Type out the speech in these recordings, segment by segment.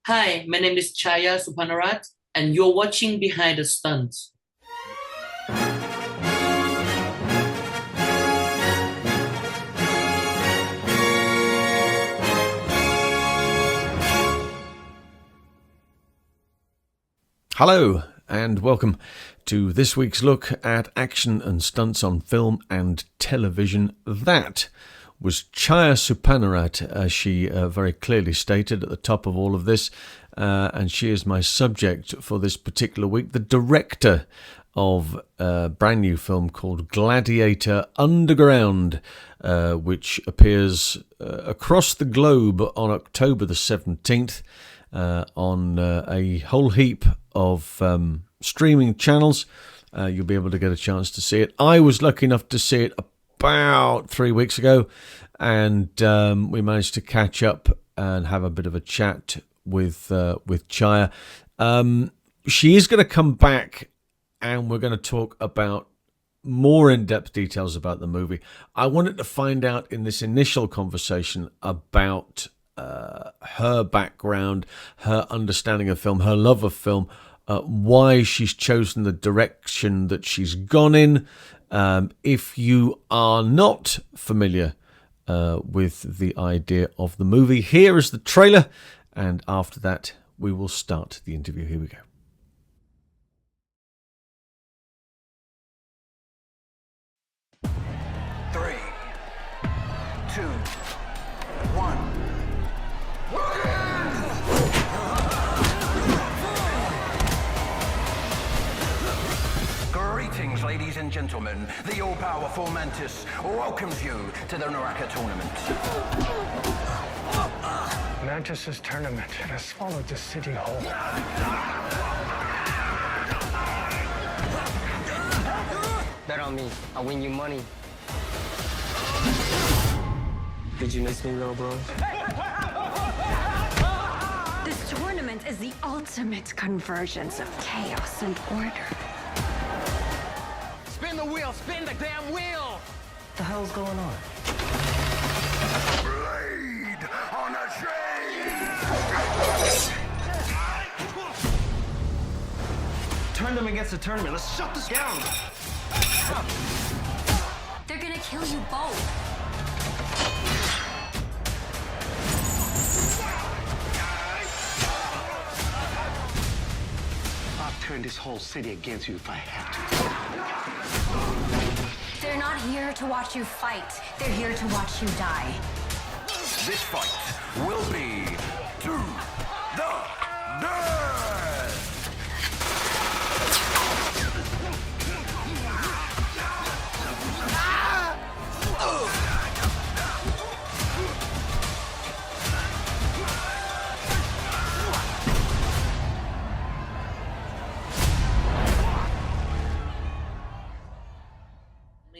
Hi, my name is Chaya Supannarat, and you're watching Behind the Stunts. Hello, and welcome to this week's look at action and stunts on film and television. That was Chaya Supannarat, as she very clearly stated at the top of all of this, and she is my subject for this particular week, the director of a brand new film called Gladiator Underground, which appears across the globe on October the 17th. On a whole heap of streaming channels. You'll be able to get a chance to see it. I was lucky enough to see it about 3 weeks ago, and we managed to catch up and have a bit of a chat with Chaya. She is going to come back, and we're going to talk about more in-depth details about the movie. I wanted to find out in this initial conversation about her background, her understanding of film, her love of film, why she's chosen the direction that she's gone in. If you are not familiar with the idea of the movie, here is the trailer, and after that we will start the interview. Here we go. Three, two, one. Greetings, ladies and gentlemen. The all-powerful Mantis welcomes you to the Naraka tournament. Mantis's tournament has swallowed the city whole. Bet on me. I'll win you money. Did you miss me, little bro? This tournament is the ultimate convergence of chaos and order. Spin the wheel! Spin the damn wheel! What the hell's going on? Blade on a chain! Turn them against the tournament. Let's shut this down. They're gonna kill you both. I'll turn this whole city against you if I have to. They're not here to watch you fight. They're here to watch you die. This fight will be to the death!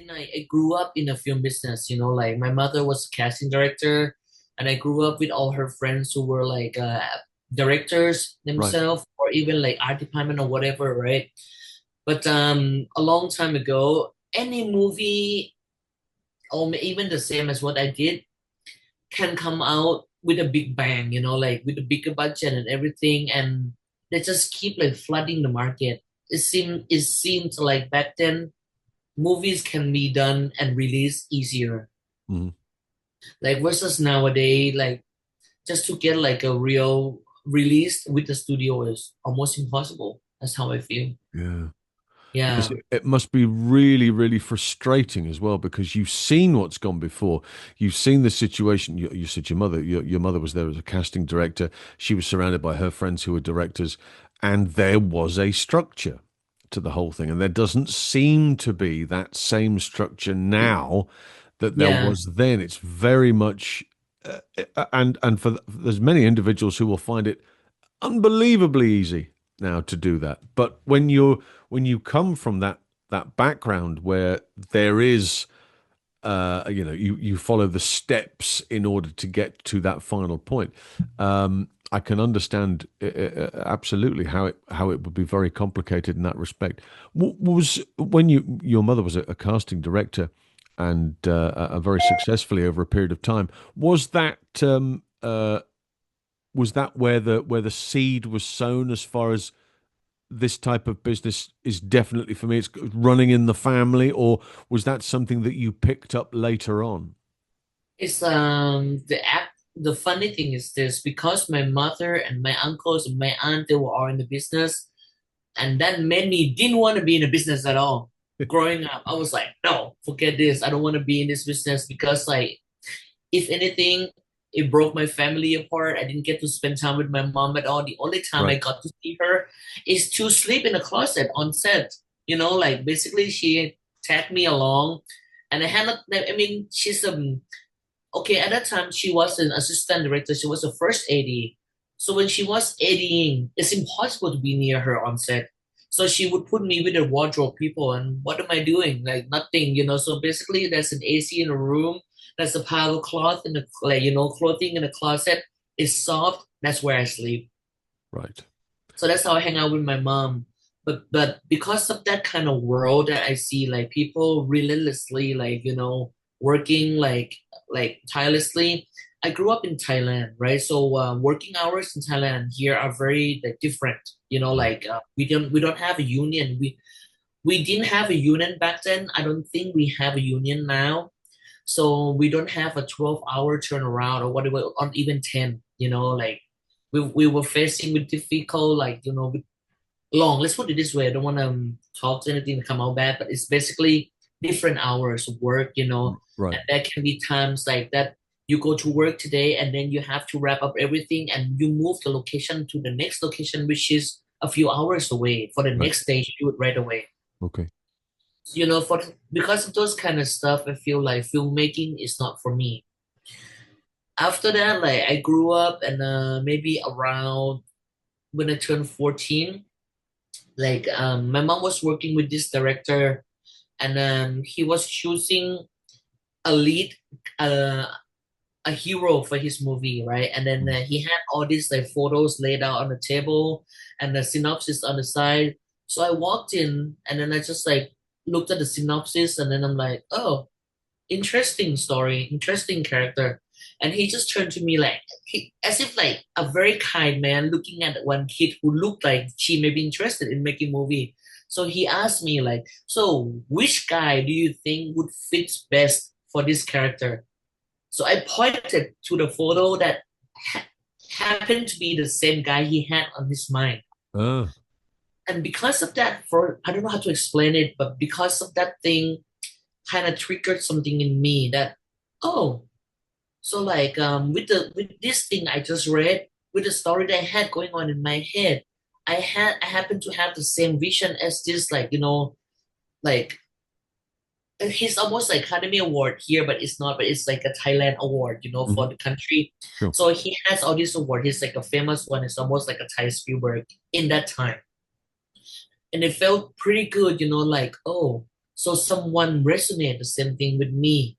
I grew up in the film business, like my mother was a casting director, and I grew up with all her friends who were like directors themselves, or even like art department or whatever, right? But a long time ago, any movie, or even the same as what I did, can come out with a big bang, like with a bigger budget and everything, and they just keep like flooding the market. It seems like back then movies can be done and released easier. Mhm. Like versus nowadays, like just to get like a real release with the studio is almost impossible. That's how I feel. Yeah. Yeah. Yes, it must be really, really frustrating as well, because you've seen what's gone before. You've seen the situation. You said your mother was there as a casting director. She was surrounded by her friends who were directors, and there was a structure to the whole thing. And there doesn't seem to be that same structure now that there Yeah. was then. It's very much, and for there's many individuals who will find it unbelievably easy now to do that. But when you come from that background where there is, you follow the steps in order to get to that final point. I can understand absolutely how it would be very complicated in that respect. Was when your mother was a casting director and very successfully over a period of time. Was that was that where the seed was sown as far as this type of business is definitely for me? It's running in the family, or was that something that you picked up later on? It's the funny thing is this, because my mother and my uncles and my aunt, they were all in the business, and that made me didn't want to be in the business at all. Growing up, I was like, no, forget this. I don't want to be in this business because, like, if anything, it broke my family apart. I didn't get to spend time with my mom at all. The only time I Right. got to see her is to sleep in a closet on set. Like basically she tagged me along, and I had not. I mean, she's okay, at that time, she was an assistant director. She was the first AD. So when she was ADing, it's impossible to be near her on set. So she would put me with the wardrobe people, and what am I doing? Like nothing. So basically, there's an AC in a room. There's a pile of cloth in the clothing in the closet. It's soft. That's where I sleep. Right. So that's how I hang out with my mom. But because of that kind of world that I see, like people relentlessly, like working like tirelessly. I grew up in Thailand, right? So working hours in Thailand here are very like different. Right. Like we don't have a union. We didn't have a union back then. I don't think we have a union now. So we don't have a 12-hour turnaround or whatever, or even 10. Like we were facing with difficult, like with long. Let's put it this way. I don't want to talk to anything to come out bad, but it's basically different hours of work. Right. And there can be times like that you go to work today and then you have to wrap up everything and you move the location to the next location, which is a few hours away for the Right. next day. You do it right away. Okay. Because of those kind of stuff, I feel like filmmaking is not for me. After that, like I grew up and maybe around when I turned 14, like my mom was working with this director, and he was choosing a lead, uh, a hero for his movie, right? And then Mm. he had all these like photos laid out on the table and the synopsis on the side. So I walked in and then I just like looked at the synopsis and then I'm like, oh, interesting story, interesting character. And he just turned to me like as if like a very kind man looking at one kid who looked like she may be interested in making movie. So he asked me like, so which guy do you think would fit best for this character? So I pointed to the photo that happened to be the same guy he had on his mind. Ah. And because of that, for I don't know how to explain it, but because of that thing, kind of triggered something in me that, oh, so like with this thing I just read, with the story that I had going on in my head, I happen to have the same vision as this like he's almost like Academy Award here, but it's not, but it's like a Thailand award, for Mhm. the country. Sure. So he has all these awards. He's like a famous one. It's almost like a Thai Spielberg in that time. And it felt pretty good, like, oh, so someone resonated the same thing with me.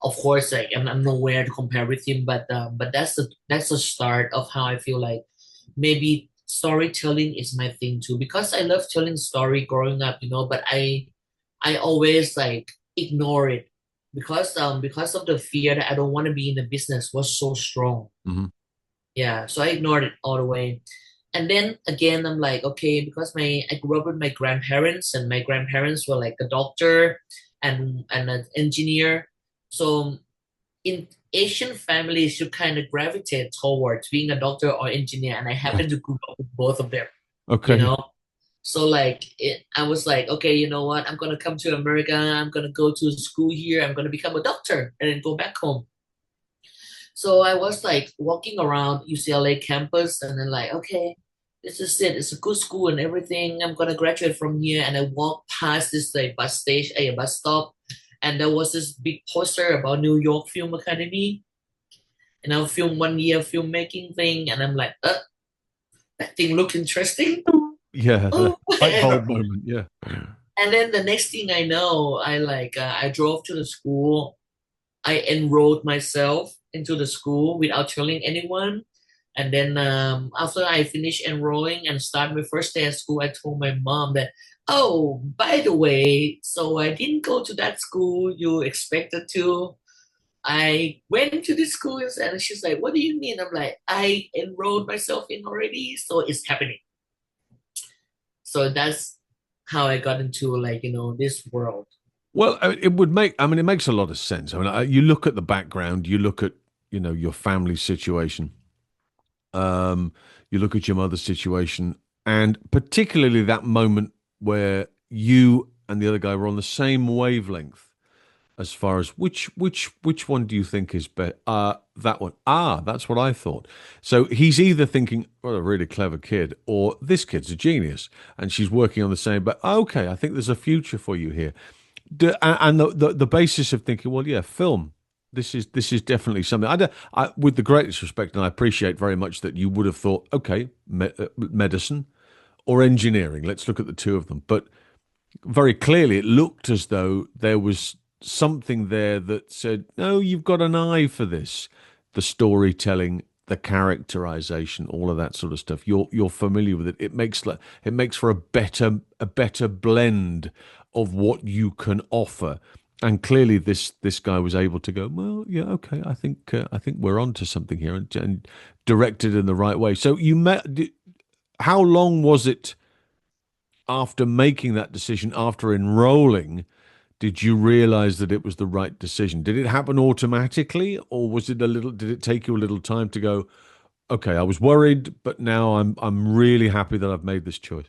Of course, like I'm nowhere to compare with him, but that's the start of how I feel like maybe storytelling is my thing too. Because I love telling story growing up, but I always like ignore it because of the fear that I don't want to be in the business was so strong. Hmm. Yeah, so I ignored it all the way. And then again, I'm like, okay, because my I grew up with my grandparents, and my grandparents were like a doctor and an engineer. So in Asian families, you kind of gravitate towards being a doctor or engineer, and I happen to grow up with both of them, you Okay. know. So like I was like, okay, you know what? I'm gonna come to America. I'm gonna go to school here. I'm gonna become a doctor and then go back home. So I was like walking around UCLA campus and then like, okay, this is it. It's a good school and everything. I'm gonna graduate from here. And I walked past this like bus stop, and there was this big poster about New York Film Academy. And I film 1 year filmmaking thing, and I'm like, that thing looked interesting. Yeah, the Oh, light bulb moment. Yeah. and then the next thing I know, I drove to the school. I enrolled myself into the school without telling anyone. And then after I finished enrolling and started my first day at school, I told my mom that, oh, by the way, so I didn't go to that school you expected to. I went to the school and she's like, what do you mean? I'm like, I enrolled myself in already, so it's happening. So that's how I got into like, this world. Well, it would make. I mean, it makes a lot of sense. I mean, you look at the background. You look at your family situation. Um, you look at your mother's situation, and particularly that moment where you and the other guy were on the same wavelength as far as which one do you think is better? That one. Ah, that's what I thought. So he's either thinking, well, a really clever kid, or this kid's a genius, and she's working on the same. But okay, I think there's a future for you here. And the basis of thinking, well, yeah, film. This is definitely something. With the greatest respect, and I appreciate very much that you would have thought, okay, medicine or engineering. Let's look at the two of them. But very clearly, it looked as though there was something there that said, no, you've got an eye for this. The storytelling, the characterization, all of that sort of stuff. You're familiar with it. It makes for a better blend of what you can offer. And clearly, this guy was able to go, well, yeah, okay, I think we're onto something here, and directed in the right way. So you met. How long was it after making that decision, after enrolling? Did you realize that it was the right decision? Did it happen automatically, or was it a little? Did it take you a little time to go? Okay, I was worried, but now I'm really happy that I've made this choice.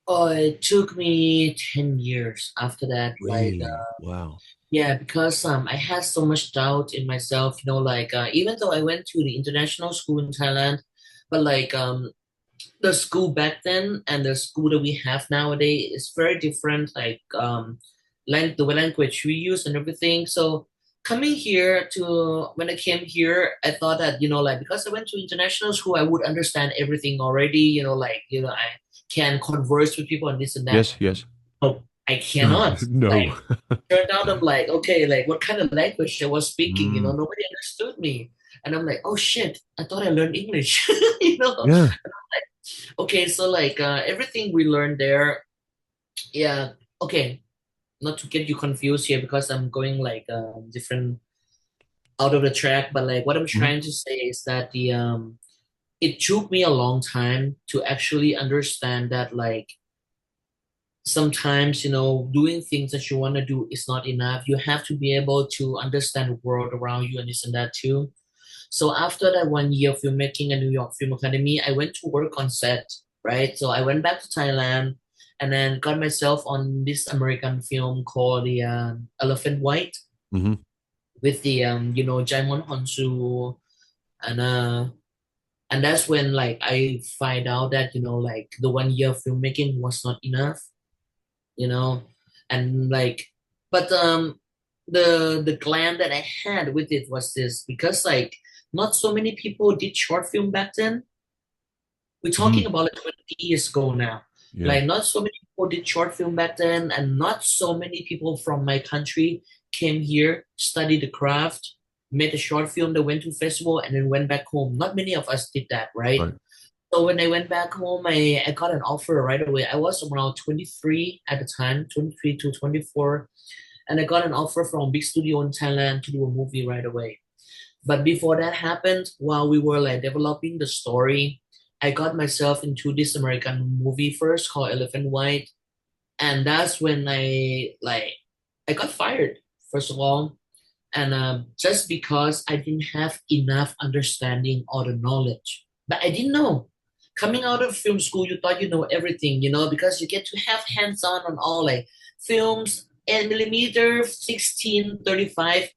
Oh, it took me 10 years after that. Like, Really? Wow. yeah, because I had so much doubt in myself, like even though I went to the international school in Thailand, but like the school back then and the school that we have nowadays is very different. Like the language we use and everything. So coming here to when I came here, I thought that like because I went to international school, I would understand everything already. Like I can converse with people and this and that. Yes. Yes. But I cannot. No. Like turned out I'm like, okay, like what kind of language I was speaking? Mm, Nobody understood me. And I'm like, oh shit, I thought I learned English. you know. yeah. Okay, so like everything we learned there, yeah, okay, not to get you confused here because I'm going like different out of the track, but like what I'm Mhm. trying to say is that the it took me a long time to actually understand that like sometimes doing things that you want to do is not enough. You have to be able to understand the world around you and this and that too. So after that 1 year of filmmaking at New York Film Academy, I went to work on set, right? So I went back to Thailand and then got myself on this American film called the Elephant White Mhm. with the Jaimon Honsu and that's when like I find out that like the 1 year of filmmaking was not enough, you know, and like but the gland that I had with it was this because like not so many people did short film back then. We're talking Mhm. about like 20 years ago now. Yeah. Like not so many people did short film back then, and not so many people from my country came here, studied the craft, made a short film that went to festival and then went back home. Not many of us did that, right? Right. So when I went back home, I got an offer right away. I was around 23 at the time, 23 to 24, and I got an offer from a big studio in Thailand to do a movie right away. But before that happened, while we were like developing the story, I got myself into this American movie first called Elephant White, and that's when I got fired first of all, and just because I didn't have enough understanding or the knowledge, but I didn't know. Coming out of film school, you thought you know everything, because you get to have hands-on on all like films, 8 millimeter, 1635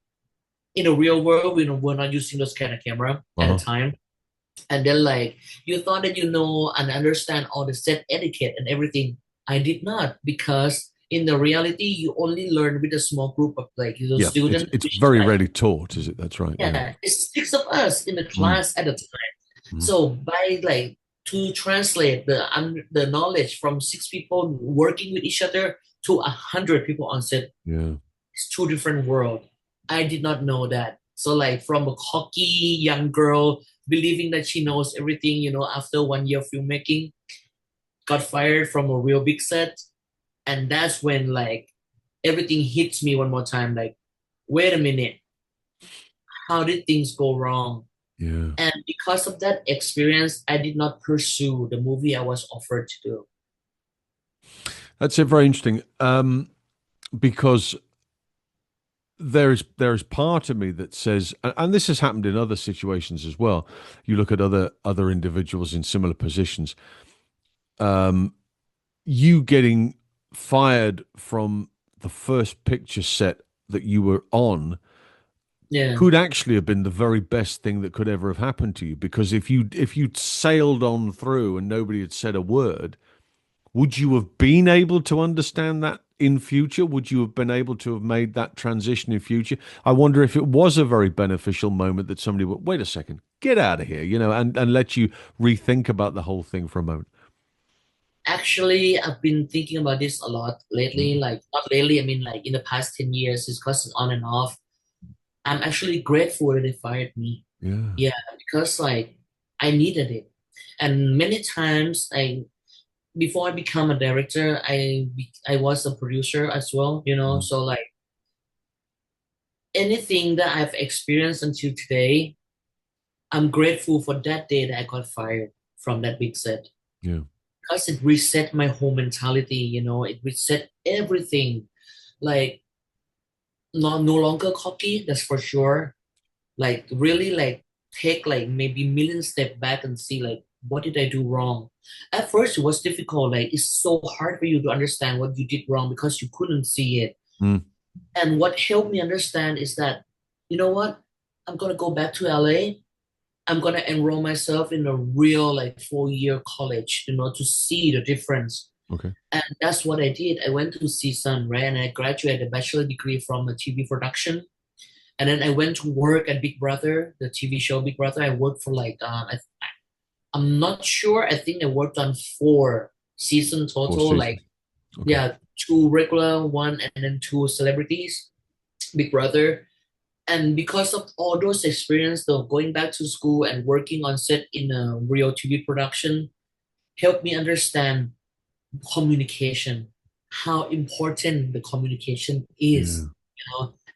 in the real world, we're not using those kind of camera at the Uh-huh. time. And then like you thought that you know and understand all the set etiquette and everything. I did not because in the reality you only learn with a small group of like Yeah. It's students, it's which is very like rarely taught, is it? That's right. Yeah. yeah, it's 6 of us in the Mm. class at the time. Mm. So by like to translate the knowledge from 6 people working with each other to 100 people on set, Yeah. it's two different world. I did not know that. So like from a cocky young girl believing that she knows everything, after 1 year of filmmaking, got fired from a real big set. And that's when like everything hits me one more time. Like, wait a minute. how did things go wrong. Yeah. And because of that experience, I did not pursue the movie I was offered to do. That's very interesting. Because there is part of me that says, and this has happened in other situations as well. You look at other individuals in similar positions. You getting fired from the first picture set that you were on Yeah. could actually have been the very best thing that could ever have happened to you, because if you'd sailed on through and nobody had said a word, would you have been able to understand that in future? Would you have been able to have made that transition in future? I wonder if it was a very beneficial moment that somebody would, wait a second, get out of here, and let you rethink about the whole thing for a moment. Actually, I've been thinking about this a lot lately. Mm. Like, not lately, I mean, like in the past 10 years, it's causing on and off. I'm actually grateful that they fired me. Yeah. Yeah, because like I needed it. And many times before I become a director, I was a producer as well, Mm. So like anything that I've experienced until today, I'm grateful for that day that I got fired from that big set. Yeah. Because it reset my whole mentality, it reset everything. Like no longer cocky, that's for sure. Like really like take like maybe million step back and see like what did I do wrong. At first it was difficult, like it's so hard for you to understand what you did wrong because you couldn't see it. Mm. And what helped me understand is that, you know what, I'm gonna go back to LA. I'm gonna enroll myself in a real like 4 year college, to see the difference. Okay. And that's what I did. I went to CSUN, right? And I graduated a bachelor degree from a TV production. And then I went to work at Big Brother, the TV show Big Brother. I worked for like I'm not sure. I think I worked on 4 seasons Four total. seasons. Like Okay. yeah, 2 regular, one, and then 2 celebrities. Big Brother. And because of all those experience, though, going back to school and working on set in a real TV production helped me understand communication, how important the communication Yeah. is,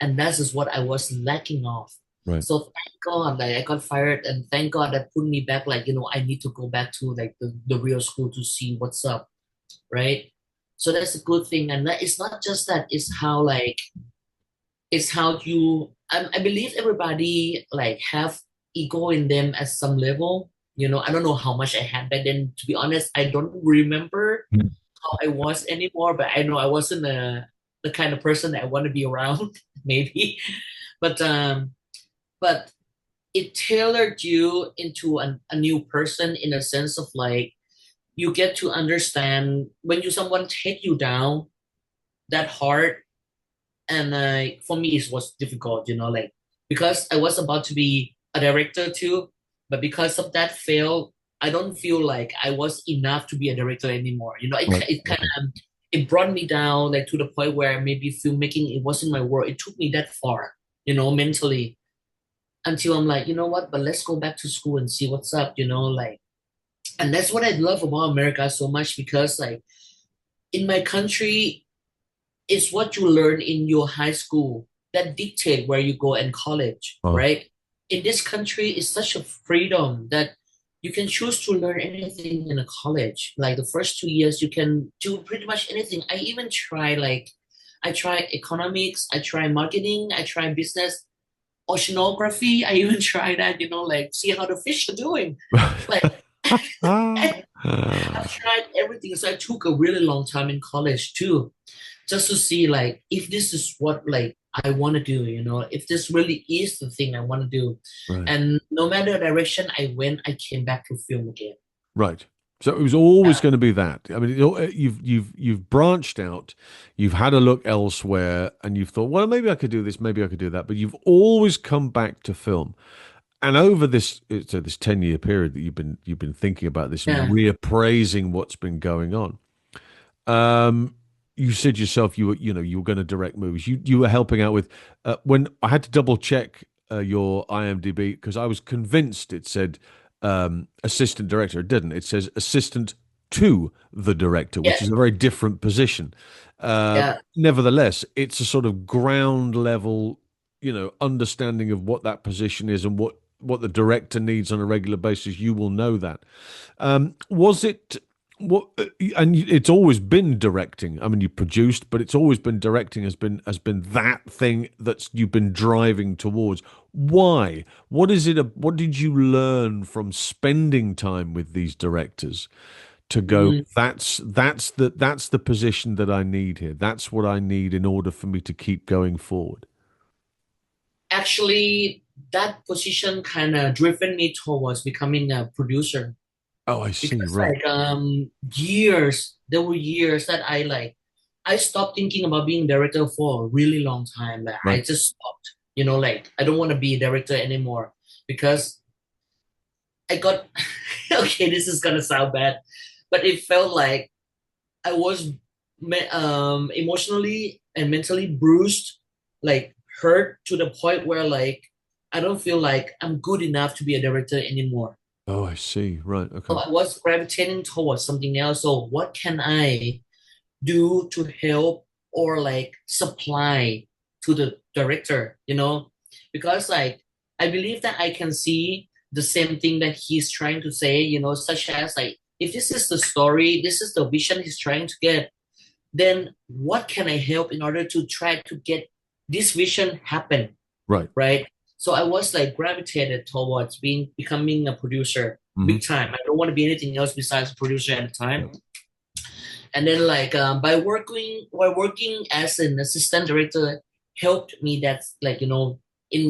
and that is what I was lacking of. Right. So thank God, like I got fired, and thank God that put me back. Like I need to go back to like the real school to see what's up, right? So that's a good thing, and that it's not just that. It's how you. I believe everybody like have ego in them at some level. I don't know how much I had back then. To be honest, I don't remember Mm. how I was anymore, but I know I wasn't the kind of person that I want to be around, maybe. But but it tailored you into a new person in a sense of like you get to understand when someone take you down that hard. And for me it was difficult, like because I was about to be a director too, but because of that fail, I don't feel like I was enough to be a director anymore. Right. It kind Okay. of it brought me down like to the point where maybe filmmaking it wasn't my world. It took me that far, mentally, until I'm like, you know what, but let's go back to school and see what's up, like. And that's what I love about America so much, because like in my country, it's what you learn in your high school that dictate where you go in college, Uh, right? In this country, it's such a freedom that you can choose to learn anything in a college. Like the first 2 years, you can do pretty much anything. I try economics, I try marketing, I try business, oceanography. I even try that, like see how the fish are doing. Like I've tried everything. So I took a really long time in college too, just to see like if this is what like I want to do, if this really is the thing I want to do. right. And no matter the direction I went, I came back to film again. Right. So it was always Yeah, going to be that. I mean, you've branched out, you've had a look elsewhere, and you've thought, well, maybe I could do this, maybe I could do that. But you've always come back to film. And over this 10-year period that you've been thinking about this and yeah, reappraising what's been going on, you said yourself you were going to direct movies. You were helping out with when I had to double check your IMDb because I was convinced it said assistant director. It didn't. It says assistant to the director, yeah, which is a very different position. yeah, Nevertheless, it's a sort of ground level. understanding of what that position is and what the director needs on a regular basis, you will know that. Was it what? And it's always been directing. I mean, you produced, but it's always been directing. Has been that thing that you've been driving towards. Why? What is it? What did you learn from spending time with these directors to go? Mm, That's the position that I need here. That's what I need in order for me to keep going forward. Actually, that position kind of driven me towards becoming a producer Oh, I see. because Right. like years there were years that I stopped thinking about being director for a really long time. Like I Right. just stopped. Like I don't want to be a director anymore because I got okay, this is gonna sound bad, but it felt like I was emotionally and mentally bruised, like hurt to the point where like I don't feel like I'm good enough to be a director anymore. Oh, I see. Right. So Okay. I was gravitating towards something else. So what can I do to help or like supply to the director, because like I believe that I can see the same thing that he's trying to say, such as like if this is the story, this is the vision he's trying to get, then what can I help in order to try to get this vision happen, Right. right? So I was like gravitated towards becoming a producer Hmm. big time. I don't want to be anything else besides a producer at the time. Yep. And then like by working as an assistant director helped me, that's like in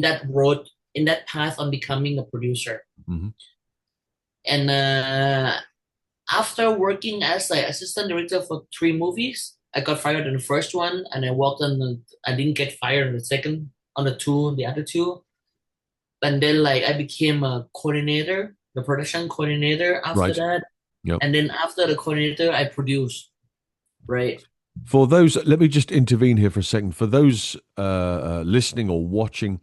that road, in that path on becoming a producer. Hmm. And after working as like assistant director for 3 movies, I got fired on the first one, and I didn't get fired on the second, on the other two. And then like I became a coordinator, the production coordinator after Right. that. Yep. And then after the coordinator, I produced, right? For those, let me just intervene here for a second. For those listening or watching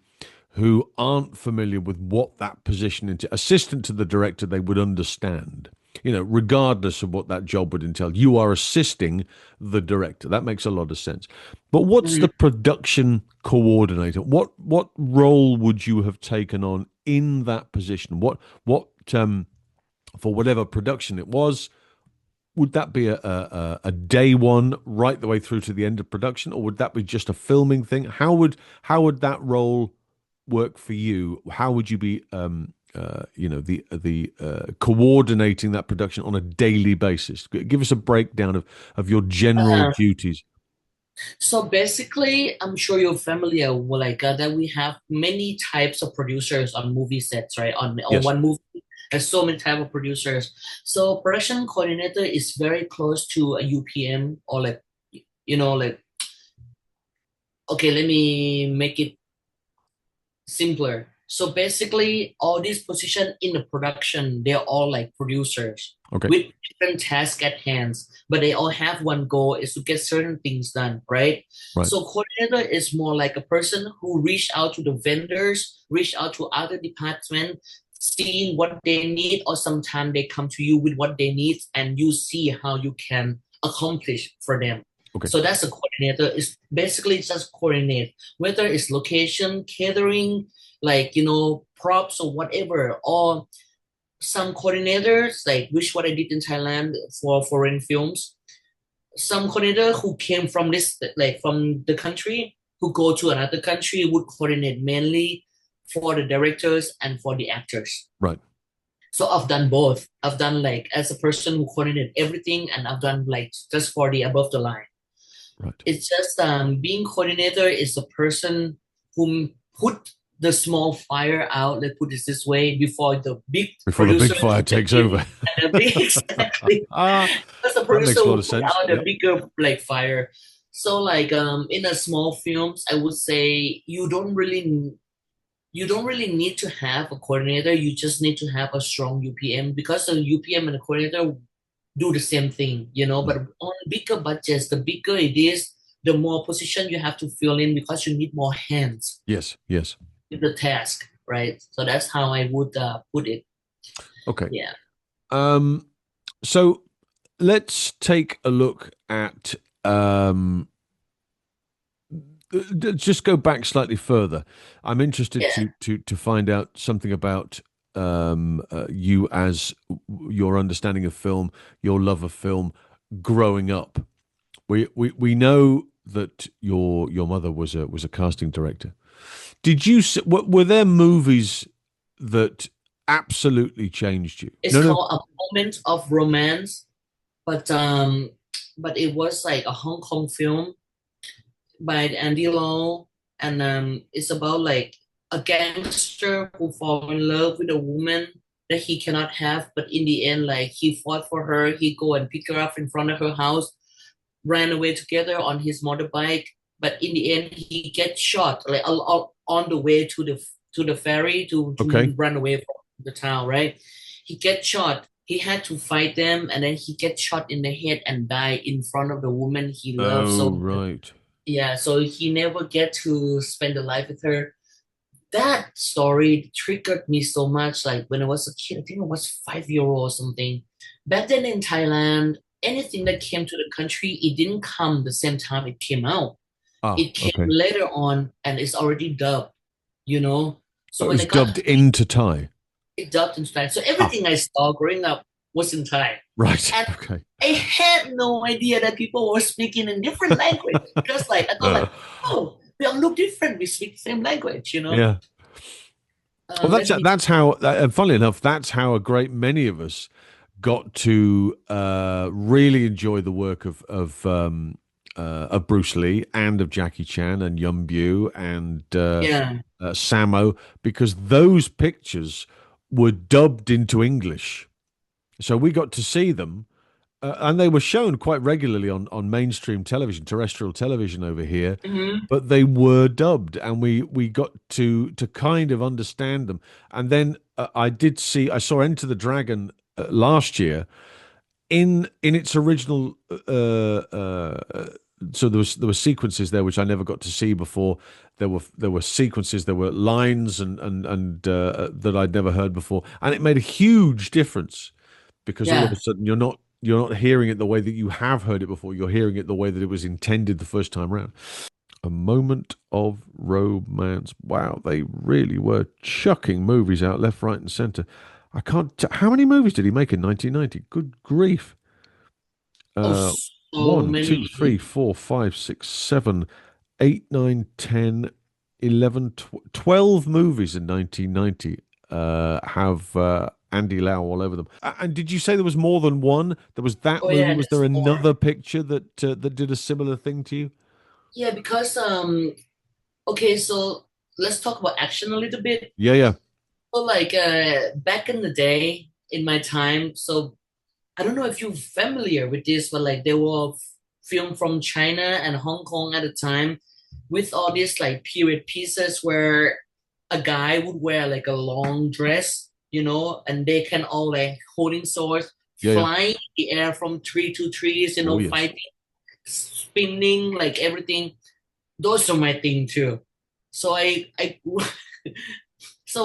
who aren't familiar with what that position into assistant to the director, they would understand. Regardless of what that job would entail, you are assisting the director. That makes a lot of sense. But what's Mhm. the production coordinator? What role would you have taken on in that position? What for whatever production it was? Would that be a day one right the way through to the end of production, or would that be just a filming thing? How would that role work for you? How would you be the coordinating that production on a daily basis? Give us a breakdown of your general Uh, duties. so basically, I'm sure you're familiar with like that we have many types of producers on movie sets, right? On Yes. one movie, there's so many type of producers. So production coordinator is very close to a UPM, or like like okay, let me make it simpler. So basically, all these positions in the production, they're all like producers Okay. with different tasks at hands, but they all have one goal is to get certain things done, right? Right. So coordinator is more like a person who reach out to the vendors, reach out to other departments, seeing what they need, or sometimes they come to you with what they need, and you see how you can accomplish for them. Okay. So that's a coordinator. It's basically just coordinate, whether it's location, catering, like props or whatever. Or some coordinators, like which what I did in Thailand for foreign films. Some coordinator who came from this, like from the country, who go to another country would coordinate mainly for the directors and for the actors. Right. So I've done both. I've done like as a person who coordinate everything, and I've done like just for the above the line. Right. It's just being coordinator is the person who put the small fire out, let's put it this way, before the big Before the big producers fire step takes in, over. and the big exactly. Ah, That's the that producer makes a lot who of put sense. out the Yep. bigger like fire. So like in a small films, I would say you don't really need to have a coordinator. You just need to have a strong UPM, because the UPM and the coordinator do the same thing, Mm. but on bigger budgets, the bigger it is, the more position you have to fill in, because you need more hands Yes. Yes. with the task, right? So that's how I would put it. Okay. Yeah. Um. So let's take a look at just go back slightly further. I'm interested Yeah. to find out something about you as your understanding of film, your love of film, growing up. We know that your mother was a casting director. Did you were there movies that absolutely changed you? It's No, no. called A Moment of Romance, but it was like a Hong Kong film by Andy Lau, and it's about like a gangster who fall in love with a woman that he cannot have, but in the end, like he fought for her. He go and pick her up in front of her house, ran away together on his motorbike, but in the end, he gets shot like on the way to the ferry Okay. to run away from the town. Right? He gets shot. He had to fight them, and then he gets shot in the head and die in front of the woman he loves. Oh, So right. yeah, so he never get to spend a life with her. That story triggered me so much. Like when I was a kid, I think I was 5 year old or something. Back then in Thailand, anything that came to the country, it didn't come the same time it came out. Ah, It came okay. later on and it's already dubbed, you know. Oh, So it when was I got dubbed into Thai. it dubbed in Thai, so Ah, everything I saw growing up was in Thai. right. And Okay. I had no idea that people were speaking in different language. Just like I thought, Uh, like, oh, we all look different. We speak the same language, you know. yeah. Well, Let me. that's how. Funnily enough, that's how a great many of us got to really enjoy the work of Bruce Lee and of Jackie Chan and Yum Bu and Yeah. Sammo, because those pictures were dubbed into English, so we got to see them. And they were shown quite regularly on mainstream television, terrestrial television over here, Hmm. but they were dubbed, and we got to kind of understand them. And then I saw Enter the Dragon last year in its original. So there were sequences there which I never got to see before. There were sequences, there were lines and that I'd never heard before, and it made a huge difference because all of a Yeah. sudden you're not hearing it the way that you have heard it before. You're hearing it the way that it was intended the first time round. A Moment of Romance. Wow, they really were chucking movies out left, right, and centre. I can't. How many movies did he make in 1990? Good grief! Oh, Uh, so one, two, many. three, four, five, six, seven, 8, 9, 10, 11, 12 movies in 1990 have Andy Lau all over them. And did you say there was more than one? There was that Oh movie. yeah, Was there there's more. another picture that did a similar thing to you? Yeah, because okay, so let's talk about action a little bit. Yeah, yeah, So like back in the day, in my time, so I don't know if you're familiar with this, but like there were film from China and Hong Kong at the time with all these like period pieces where a guy would wear like a long dress, and they can all like holding swords, yeah, yeah. flying in the air from tree to trees, Oh, yes. fighting, spinning, like everything. Those are my thing too. So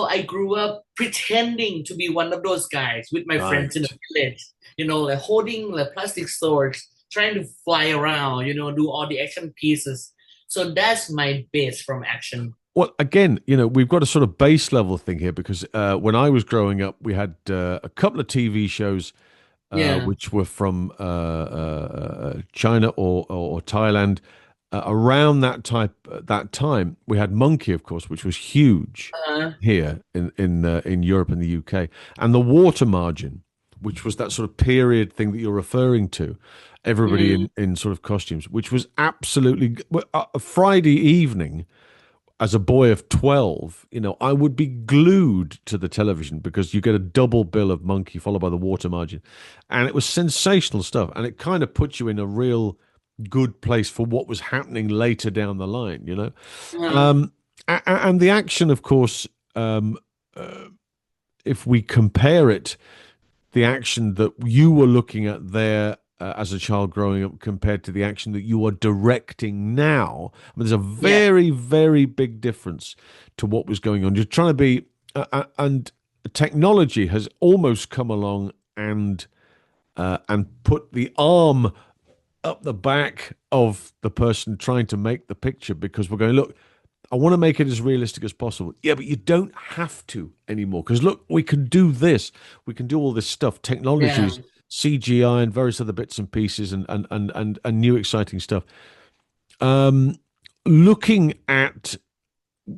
I grew up pretending to be one of those guys with my friends in the Right. village, like holding like plastic swords, trying to fly around, do all the action pieces. So that's my base from action. Well, again, we've got a sort of base level thing here because when I was growing up, we had a couple of TV shows Yeah. which were from China or Thailand. Around that time, we had Monkey, of course, which was huge Uh, here in Europe and the UK, and the Water Margin, which was that sort of period thing that you're referring to. Everybody mm, in sort of costumes, which was absolutely a Friday evening as a boy of 12, I would be glued to the television because you get a double bill of Monkey followed by the Water Margin. And it was sensational stuff. And it kind of puts you in a real good place for what was happening later down the line. uh, Um, and the action, of course, um, uh, if we compare it, the action that you were looking at there as a child growing up compared to the action that you are directing now. I mean, there's a yeah, very, very big difference to what was going on. You're trying to be, and technology has almost come along and put the arm up the back of the person trying to make the picture, because we're going, look, I want to make it as realistic as possible. Yeah, but you don't have to anymore, because look, we can do this. We can do all this stuff, Yeah. technologies, CGI, and various other bits and pieces, and new exciting stuff. Looking at,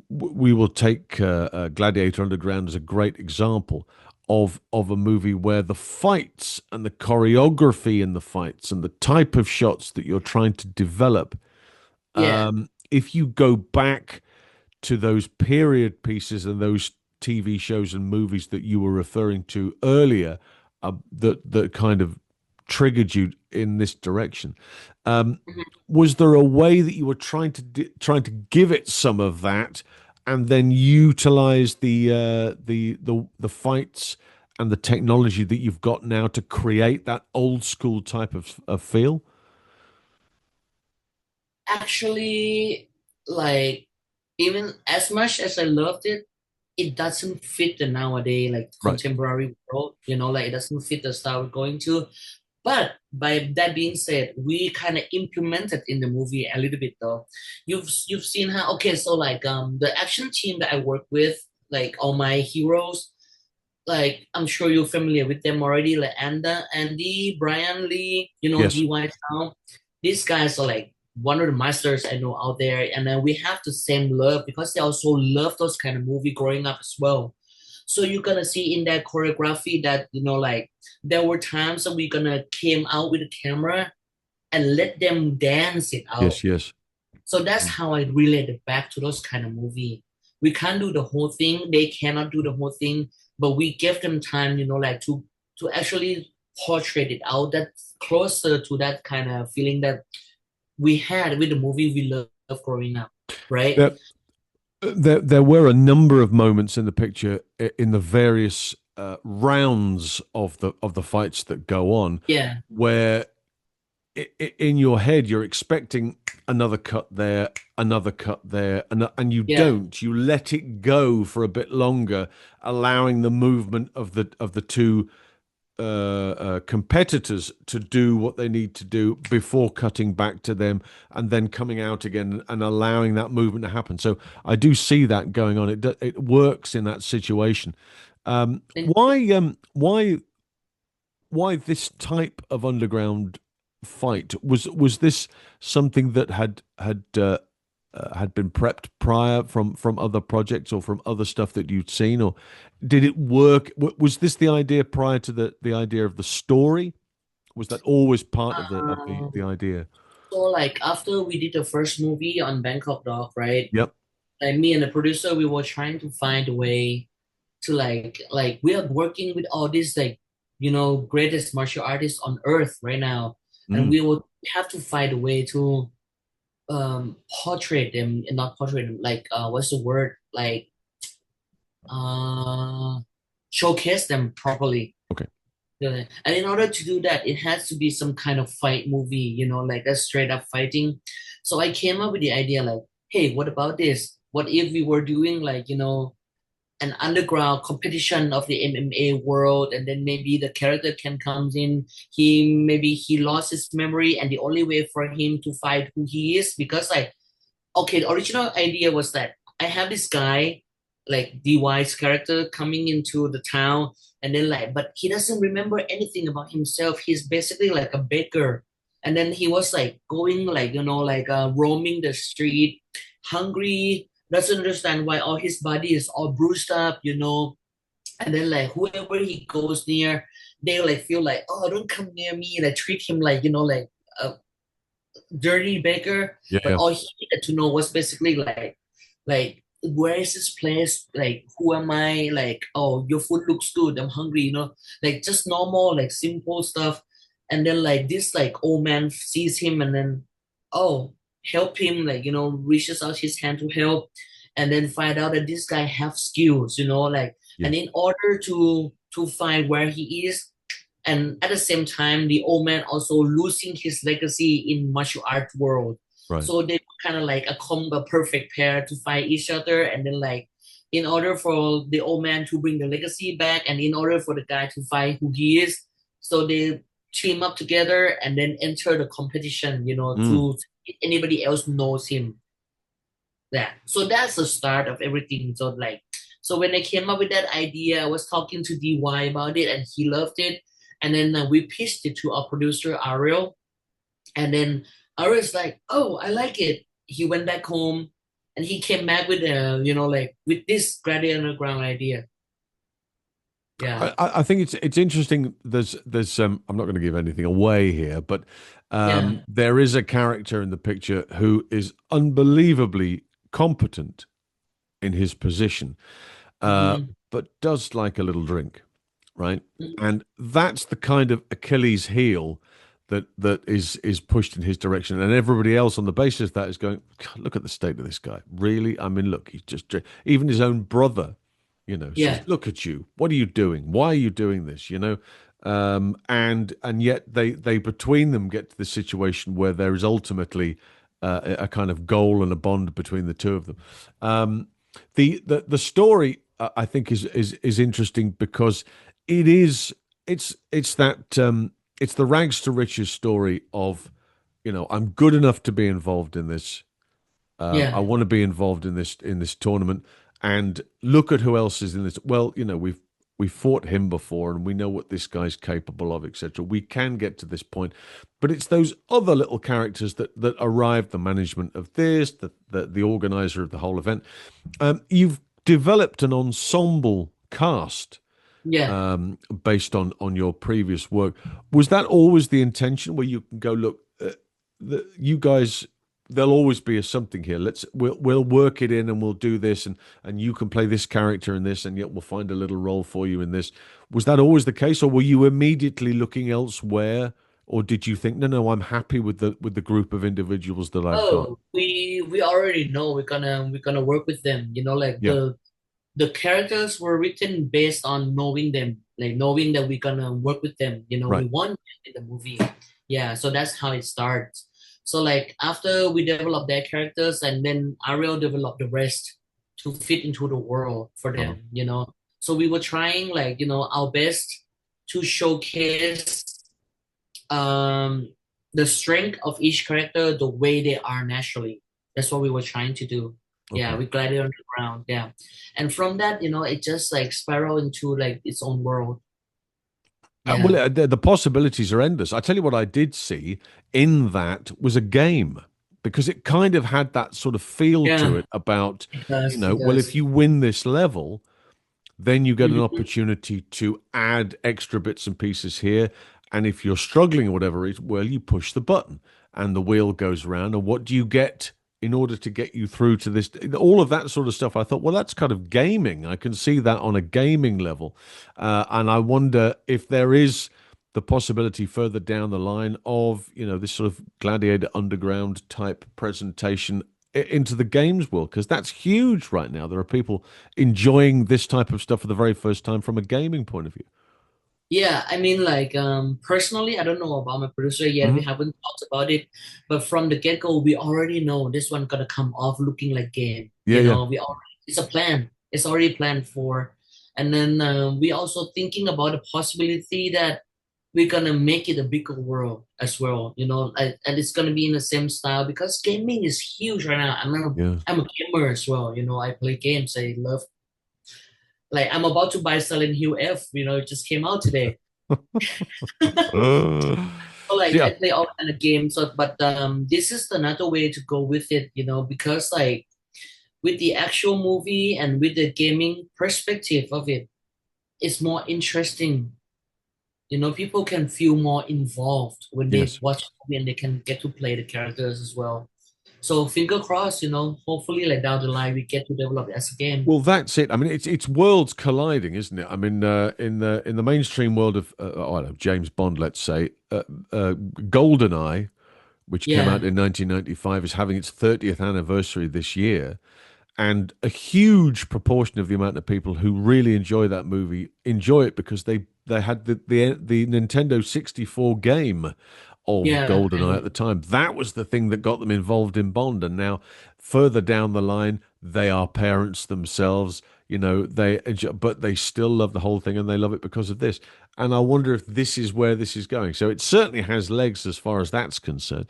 we will take Gladiator Underground as a great example of a movie where the fights and the choreography in the fights and the type of shots that you're trying to develop. Yeah. If you go back to those period pieces and those TV shows and movies that you were referring to earlier, that kind of triggered you in this direction. Was there a way that you were trying to give it some of that, and then utilize the fights and the technology that you've got now to create that old school type of feel? Actually, like, even as much as I loved it, it doesn't fit the nowadays like Right. contemporary world, like it doesn't fit the style we're going to. But by that being said, we kind of implemented in the movie a little bit though. You've seen how, okay, so like the action team that I work with, like all my heroes, like I'm sure you're familiar with them already, like Andy, Brian Lee, Yes. DY Town. These guys are like one of the masters I know out there, and then we have the same love because they also love those kind of movie growing up as well. So you're gonna see in that choreography that like there were times that we're gonna came out with the camera and let them dance it out. Yes. Yes. So that's how I relate it back to those kind of movie. We can't do the whole thing. They cannot do the whole thing, but we give them time, like to actually portray it out. That's closer to that kind of feeling that we had with the movie we love growing up, right? There, there were a number of moments in the picture in the various rounds of the fights that go on, Yeah, where in your head you're expecting another cut there, another cut there, and you yeah. don't. You let it go for a bit longer, allowing the movement of the two competitors to do what they need to do before cutting back to them and then coming out again and allowing that movement to happen. So I do see that going on. It works in that situation. And Why this type of underground fight? Was this something that had been prepped prior from other projects or from other stuff that you'd seen, or did it work? Was this the idea prior to the idea of the story? Was that always part of the idea? so like after we did the first movie on Bangkok Dog, right? Yep. Like me and the producer, we were trying to find a way to like we are working with all these like greatest martial artists on earth right now, and Mm. we will have to find a way to portray them and not portray them like what's the word like uh showcase them properly. Okay. Yeah. And in order to do that, it has to be some kind of fight movie, like a straight up fighting. So I came up with the idea like, hey, what about this? What if we were doing like, an underground competition of the MMA world, and then maybe the character can come in. He lost his memory, and the only way for him to fight who he is, because like, okay, the original idea was that I have this guy, like DY's character, coming into the town, and then like, but he doesn't remember anything about himself. He's basically like a baker, and then he was like going like like roaming the street, hungry, doesn't understand why all his body is all bruised up, and then like whoever he goes near, they like feel like, oh, don't come near me, like treat him like like a dirty beggar. Yeah. But all he needed to know was basically like where is this place? Like who am I? Like, oh, your food looks good. I'm hungry. Like just normal, like simple stuff. And then like this like old man sees him, and then oh, help him. Like reaches out his hand to help, and then find out that this guy have skills. Like, Yeah. and in order to find where he is, and at the same time the old man also losing his legacy in martial art world, Right. so they kind of like a perfect pair to fight each other. And then like in order for the old man to bring the legacy back, and in order for the guy to fight who he is, so they team up together and then enter the competition, Mm. to if anybody else knows him. Yeah. So that's the start of everything. So when I came up with that idea, I was talking to DY about it and he loved it. And then we pitched it to our producer, Ariel. And then Ariel's like, oh, I like it. He went back home and he came back with, with this Gladiator Underground idea. Yeah. I think it's interesting. There's I'm not going to give anything away here, but Yeah. there is a character in the picture who is unbelievably competent in his position, Hmm. but does like a little drink, right? And that's the kind of Achilles heel that is pushed in his direction, and everybody else on the basis of that is going, "God, look at the state of this guy. Really? I mean, look, he's just even his own brother, says, Yeah. look at you. What are you doing? Why are you doing this? And yet they between them get to the situation where there is ultimately a kind of goal and a bond between the two of them. The story I think is interesting because it is it's that it's the rags to riches story of I'm good enough to be involved in this. I Yeah. want to be involved in this tournament, and look at who else is in this. Well, we've fought him before, and we know what this guy's capable of, etc. We can get to this point, but it's those other little characters that arrive, the management of this, the organizer of the whole event. You've developed an ensemble cast Yeah. based on your previous work. Was that always the intention, where you can go, look, you guys, there'll always be a something here. We'll work it in, and we'll do this, and you can play this character in this, and yet we'll find a little role for you in this. Was that always the case, or were you immediately looking elsewhere, or did you think, no, I'm happy with the group of individuals that I've got? Oh, we already know we're gonna work with them. Like Yeah, the characters were written based on knowing them, like knowing that we're gonna work with them. We right. want them in the movie. Yeah, so that's how it starts. So like after we develop their characters and then Ariel developed the rest to fit into the world for Uh-huh. them. So we were trying like, our best to showcase um the strength of each character the way they are naturally. That's what we were trying to do. Yeah, Okay. we glided underground. Yeah. And from that, it just like spiraled into like its own world. Well, Yeah. the possibilities are endless. I tell you what, I did see in that was a game, because it kind of had that sort of feel to Yeah. it about, It does. It well, if does. you win this level, then you get an Mhm. opportunity to add extra bits and pieces here. And if you're struggling or whatever it is, well, you push the button and the wheel goes round. And what do you get in order to get you through to this? All of that sort of stuff. I thought, well, that's kind of gaming. I can see that on a gaming level. And I wonder if there is the possibility further down the line of, this sort of Gladiator Underground type presentation into the games world, because that's huge right now. There are people enjoying this type of stuff for the very first time from a gaming point of view. Yeah, I mean, like, personally, I don't know about my producer yet. We Hmm. haven't talked about it, but from the get-go, we already know this one gonna come off looking like game. Yeah, yeah. It's a plan. It's already planned for, and then we also thinking about the possibility that we're gonna make it a bigger world as well. And it's gonna be in the same style because gaming is huge right now. Yeah. I'm a gamer as well. I play games. I love like I'm about to buy Silent Hill F. It just came out today. So like Yeah. I play all kind of games, but this is another way to go with it, because like with the actual movie and with the gaming perspective of it, it's more interesting. People can feel more involved when they Yes. watch the movie and they can get to play the characters as well. So finger crossed, hopefully like down the line we get to develop it as a game. Well, that's it. I mean, it's worlds colliding, isn't it? I mean, in the mainstream world of I don't know, James Bond, let's say, GoldenEye, which came out Yeah, in 1995, is having its 30th anniversary this year. And a huge proportion of the amount of people who really enjoy that movie enjoy it because they had the Nintendo 64 game of yeah, I GoldenEye know. at the time. That was the thing that got them involved in Bond. And now, further down the line, they are parents themselves. but they still love the whole thing, and they love it because of this. And I wonder if this is where this is going. So it certainly has legs as far as that's concerned.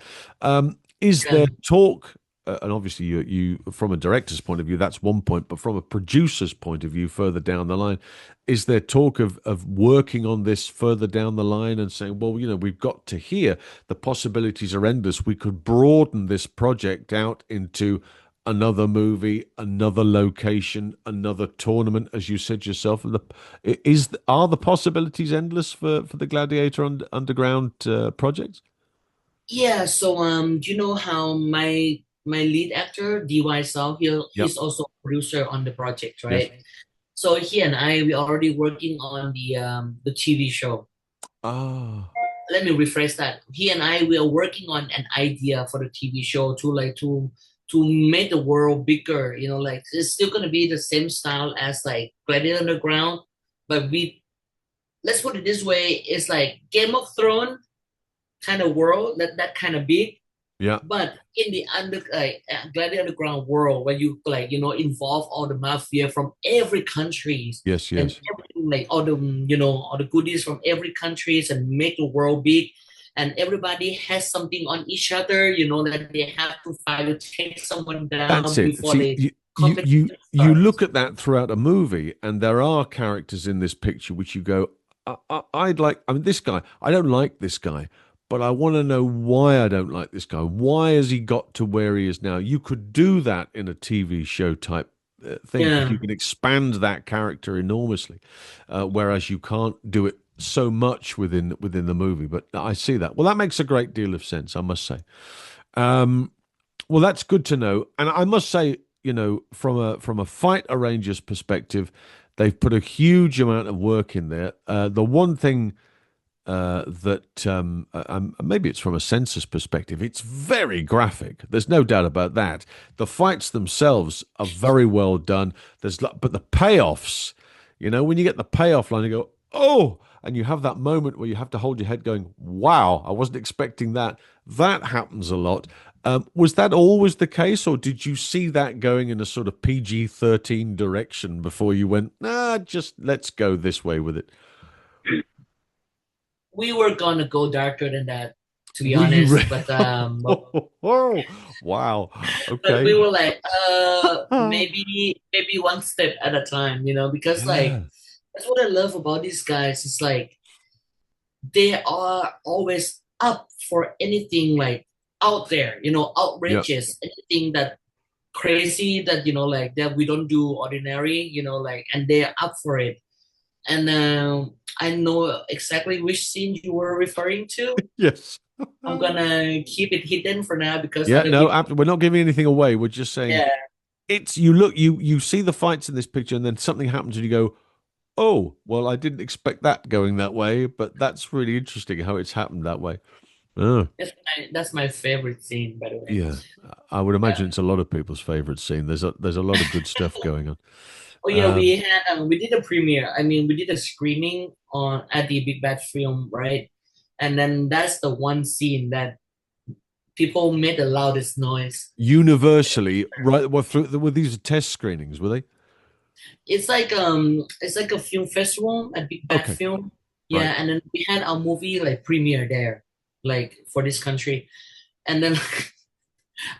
Is there Yeah. talk? And obviously, you from a director's point of view, that's one point. But from a producer's point of view, further down the line, is there talk of working on this further down the line and saying, well, we've got to here. The possibilities are endless. We could broaden this project out into another movie, another location, another tournament, as you said yourself. Are the possibilities endless for the Gladiator Underground project? Yeah, so do you know how my lead actor, DY Sao, Yep. he's also a producer on the project, Yes. right? So he and I we already working on the TV show. Ah. Let me rephrase that. He and I we are working on an idea for the TV show to make the world bigger. Like it's still gonna be the same style as like Gladiator Underground, but we let's put it this way: it's like Game of Thrones kind of world, that kind of big. Yeah. But in the Gladiator Underground world, where you like involve all the mafia from every countries Yes. and Yes. everything, like all the goodies from every countries and make the world big, and everybody has something on each other, that they have to fight to take someone That's down it. before See, the you competition you starts. look at that throughout a movie, and there are characters in this picture which you go, I'd like. I mean, this guy. I don't like this guy, but I want to know why I don't like this guy. Why has he got to where he is now? You could do that in a TV show type thing because Yeah. you can expand that character enormously, whereas you can't do it so much within the movie. But I see that. Well, that makes a great deal of sense, I must say. Um, well, that's good to know. And I must say, from a fight arranger's perspective, they've put a huge amount of work in there. The one thing that maybe it's from a census perspective, it's very graphic. There's no doubt about that. The fights themselves are very well done. But the payoffs, when you get the payoff line, you go, oh, and you have that moment where you have to hold your head going, wow, I wasn't expecting that. That happens a lot. Was that always the case, or did you see that going in a sort of PG-13 direction before you went, nah, just let's go this way with it? We were gonna go darker than that, to be Were you honest, ready? Wow. but we Okay. were like, maybe one step at a time, because like Yeah. that's what I love about these guys. It's like they are always up for anything like out there, Yeah. outrageous, anything that crazy that like that we don't do ordinary, like, and they're up for it. And I know exactly which scene you were referring to. Yes. I'm gonna keep it hidden for now because Yeah. other No, people. we're not giving anything away. We're just saying Yeah, you see the fights in this picture, and then something happens, and you go, oh, well, I didn't expect that going that way, but that's really interesting how it's happened that way. Oh, that's my favorite scene, by the way. yeah. I would Yeah. imagine it's a lot of people's favorite scene. There's a lot of good stuff going on. Oh yeah, Um, we did a premiere. I mean, we did a screening on at the Big Bad Film, right? And then that's the one scene that people made the loudest noise. Universally, right? Well, were these test screenings? Were they? It's like a film festival at Big Bad Okay, Film. right. Yeah, and then we had our movie like premiere there, like for this country. And then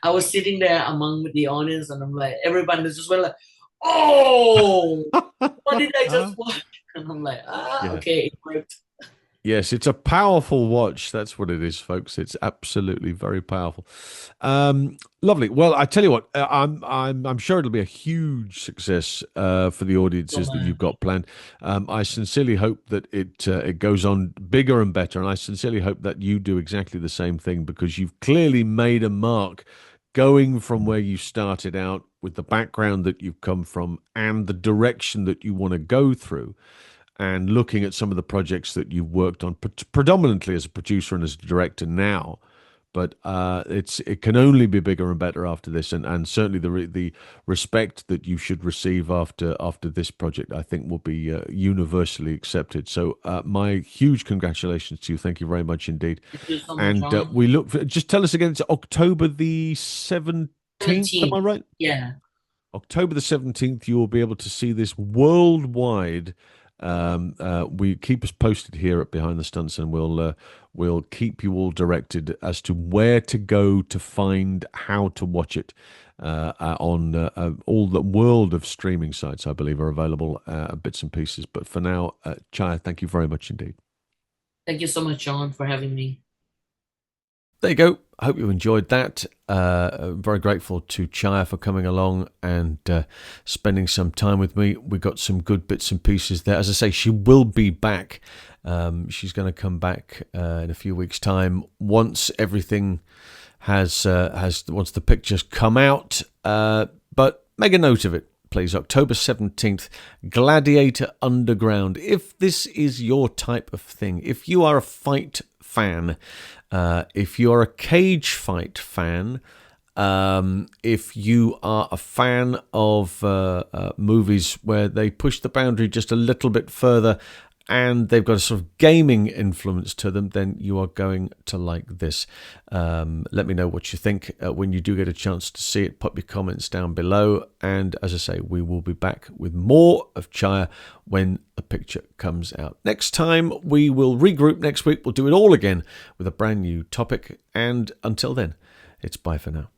I was sitting there among the audience, and I'm like, everybody was just went like, "Oh, what did I just watch?" And I'm like, Yeah. okay, it worked. Yes, it's a powerful watch. That's what it is, folks. It's absolutely very powerful. Lovely. Well, I tell you what, I'm sure it'll be a huge success for the So audiences that you've much. got planned. I sincerely hope that it goes on bigger and better, and I sincerely hope that you do exactly the same thing because you've clearly made a mark going from where you started out with the background that you've come from and the direction that you want to go through and looking at some of the projects that you've worked on, predominantly as a producer and as a director now. But it can only be bigger and better after this, and certainly the respect that you should receive after this project, I think, will be universally accepted. So my huge congratulations to you. Thank you very much indeed. Thank you so much, And John. we look. Just tell us again. It's October the 17th. Am 17. I right? Yeah, October the 17th, you will be able to see this worldwide. We keep us posted here at Behind the Stunts, and we'll keep you all directed as to where to go to find how to watch it on all the world of streaming sites. I believe are available, bits and pieces. But for now, Chaya, thank you very much indeed. Thank you so much, John, for having me. There you go. I hope you enjoyed that. Very grateful to Chaya for coming along and spending some time with me. We got some good bits and pieces there. As I say, she will be back. She's going to come back in a few weeks' time once everything has once the pictures come out. But make a note of it, please. October 17th, Gladiator Underground. If this is your type of thing, if you are a fight fan, if you're a cage fight fan, if you are a fan of movies where they push the boundary just a little bit further and they've got a sort of gaming influence to them, then you are going to like this. Let me know what you think when you do get a chance to see it. Pop your comments down below. And as I say, we will be back with more of Chaya when the picture comes out. Next time, we will regroup next week. We'll do it all again with a brand new topic. And until then, it's bye for now.